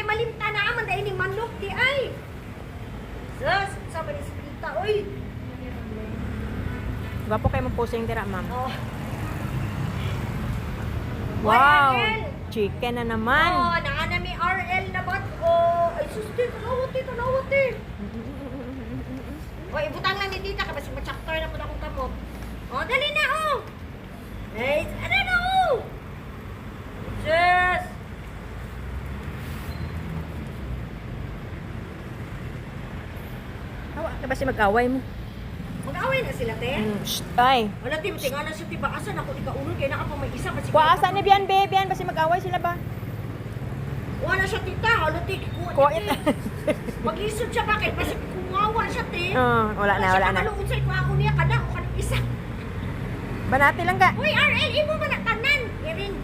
malimta na aman dahil ni manok di ay. Sus, sa ni Sita, oy. Gwapo kayo mag-posing tira, ma'am. Oh. Wow! RL. Chicken na naman. Oh, naana mi RL na bat. Oh, ay sus, tanawat eh. Oh, ibutang lang ni tita kasi ma-chapter na po akong kamot. Oh, dali na oh. Hey, ano na oh. Yes. Hawa ka ba si mag-away mo? Mag-away na sila, te. Ay. Wala, te, tingala siya, te, bakasan ako ikaunod, kaya naka pa may isa. Kuwaasan ni Bian, be. Bian, basi mag-away sila ba? Wala siya, tita. Wala, te, Kuha te. Mag-isod siya, bakit? Basi kumawa siya, te. Wala na. Siya makaluon sa ito ako niya, kada ako kanong isa. Banati lang ka. Uy, RL, imo ba na tanan? Iring.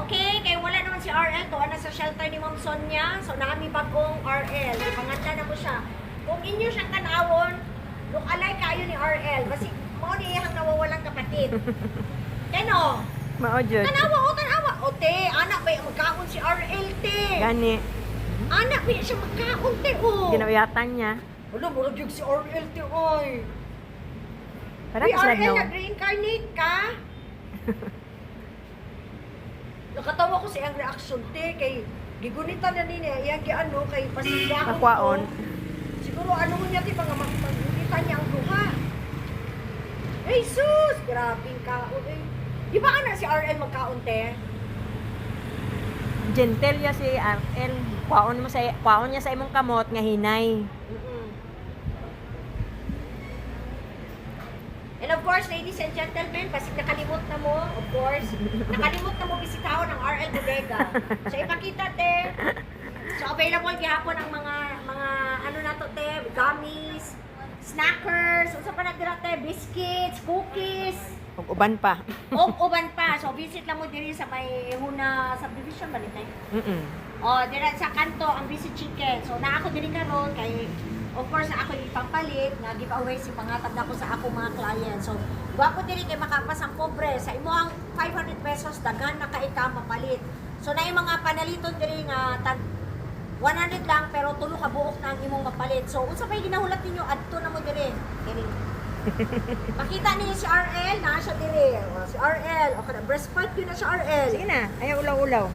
Okay, kaya wala naman si RL. Tuwa na sa shelter ni Ma'am Sonia. So, naami bagong RL. Panganda na mo siya. Kung inyo siyang tanawon, look-alike kayo ni RL. Kasi, mo ni iyang nawawalang kapatid. Kano? Mao jud. Tanawa. O, te, anak ba yung magkaon si RL, te? Gani. Anak ba siya magkaon, te, o? Ginauyatan niya. Wala, murag yung si RL, te, oy. Parang Uy, sila RL, no. nag-reincarnate ka? Nakatawa ko sa iyang reaction, te, kay gigunitan na niya, iyang giano, kay pasigla ko. Nakwaon. Siguro ano mo niya, te, mga magpagunitan niya ang duha. Ay, sus! Grabing kaon, eh. Di ba ka na si RL magkaon, te? Gentle ya si RL. Kwaon niya sa imong kamot nga hinay. And of course, ladies and gentlemen, pasig nakalimot na mo, of course, nakalimot na mo bisitahon ng RL Bodega. So, ipakita, te. So, available gihapon ang mga ano na to, te, gummies, snackers, unsa pa nagdira, te, biscuits, cookies, Ug uban pa. o uban pa. So, visit lang mo diri sa may Huna subdivision ba nito? O, dira sa kanto ang Busy Chicken. So, na ako diri karon kay of course na ako ipampalit na giveaway si pangatag na ko sa ako mga client. So, gwapo diri kay makapas ang pobre sa imo ang 500 pesos daghan na kay ka mapalit. So, na yung mga panaliton diri nga tag 100 lang pero tulo ka buok na ang imong mapalit. So, unsa pay ginahulat ninyo adto na mo diri? Diri. Makita niyo si RL na siya diri. O, si RL, okay na breastplate yun na si RL. Sige na, ayaw ulaw-ulaw.